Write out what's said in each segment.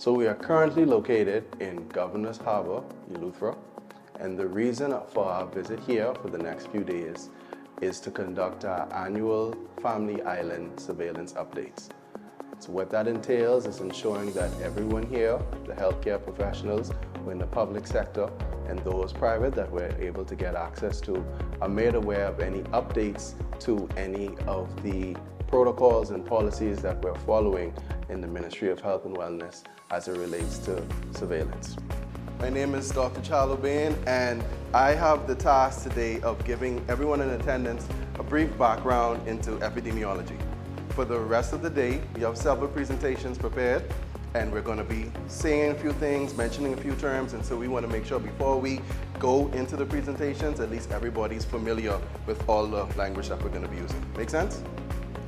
So we are currently located in Governor's Harbor, Eleuthera, and the reason for our visit here for the next few days is to conduct our annual Family Island surveillance updates. So what that entails is ensuring that everyone here, the healthcare professionals who are in the public sector and those private that we're able to get access to, are made aware of any updates to any of the protocols and policies that we're following in the Ministry of Health and Wellness as it relates to surveillance. My name is Dr. Charlo Bain, and I have the task today of giving everyone in attendance a brief background into epidemiology. For the rest of the day, we have several presentations prepared, and we're going to be saying a few things, mentioning a few terms, and so we want to make sure before we go into the presentations, at least everybody's familiar with all the language that we're going to be using. Make sense?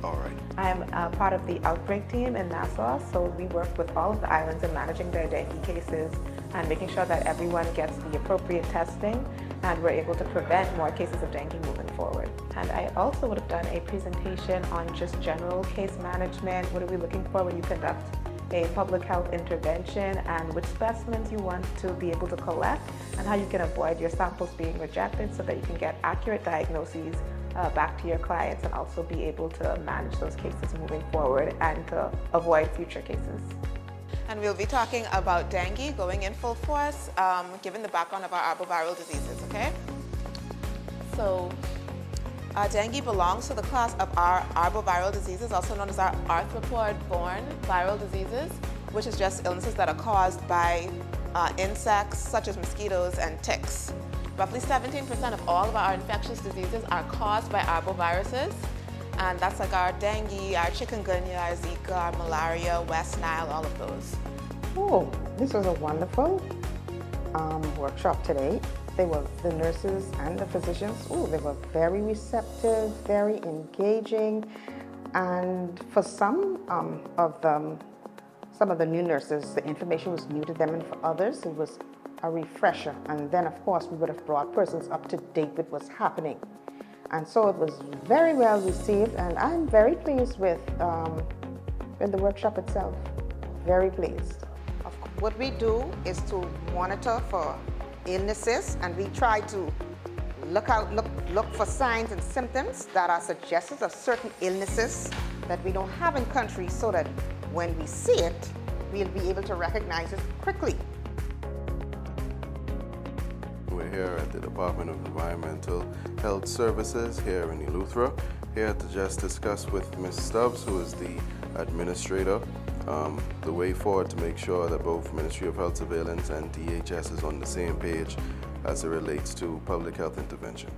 All right. I'm part of the outbreak team in Nassau, so we work with all of the islands in managing their dengue cases and making sure that everyone gets the appropriate testing and we're able to prevent more cases of dengue moving forward. And I also would have done a presentation on just general case management. What are we looking for when you conduct a public health intervention, and which specimens you want to be able to collect, and how you can avoid your samples being rejected so that you can get accurate diagnoses back to your clients and also be able to manage those cases moving forward and to avoid future cases. And we'll be talking about dengue going in full force, given the background of our arboviral diseases, okay? So dengue belongs to the class of our arboviral diseases, also known as our arthropod-borne viral diseases, which is just illnesses that are caused by insects such as mosquitoes and ticks. Roughly 17% of all of our infectious diseases are caused by arboviruses, and that's like our dengue, our chikungunya, our Zika, our malaria, West Nile, all of those. Oh, this was a wonderful workshop today. The nurses and the physicians, they were very receptive, very engaging, and for some of the new nurses, the information was new to them, and for others, it was a refresher. And then, of course, we would have brought persons up to date with what's happening. And so it was very well received, and I'm very pleased with the workshop itself. Very pleased. What we do is to monitor for illnesses, and we try to look for signs and symptoms that are suggestive of certain illnesses that we don't have in country, so that when we see it, we'll be able to recognize it quickly. We're here at the Department of Environmental Health Services here in Eleuthera, here to just discuss with Ms. Stubbs, who is the administrator, the way forward to make sure that both Ministry of Health Surveillance and DHS is on the same page as it relates to public health intervention.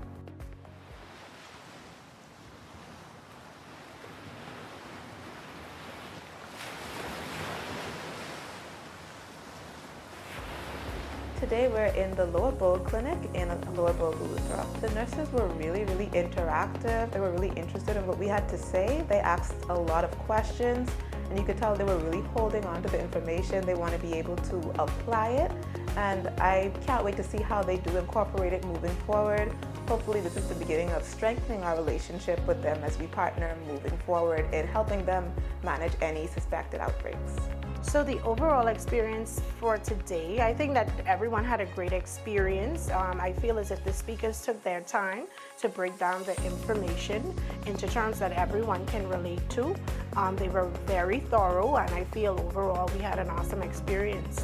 Today we're in the Lower Bowl Clinic in Lower Bowl, Eleuthera. The nurses were really interactive. They were really interested in what we had to say. They asked a lot of questions, and you could tell they were really holding on to the information. They want to be able to apply it, and I can't wait to see how they do incorporate it moving forward. Hopefully this is the beginning of strengthening our relationship with them as we partner moving forward in helping them manage any suspected outbreaks. So the overall experience for today, I think that everyone had a great experience. I feel as if the speakers took their time to break down the information into terms that everyone can relate to. They were very thorough, and I feel overall we had an awesome experience.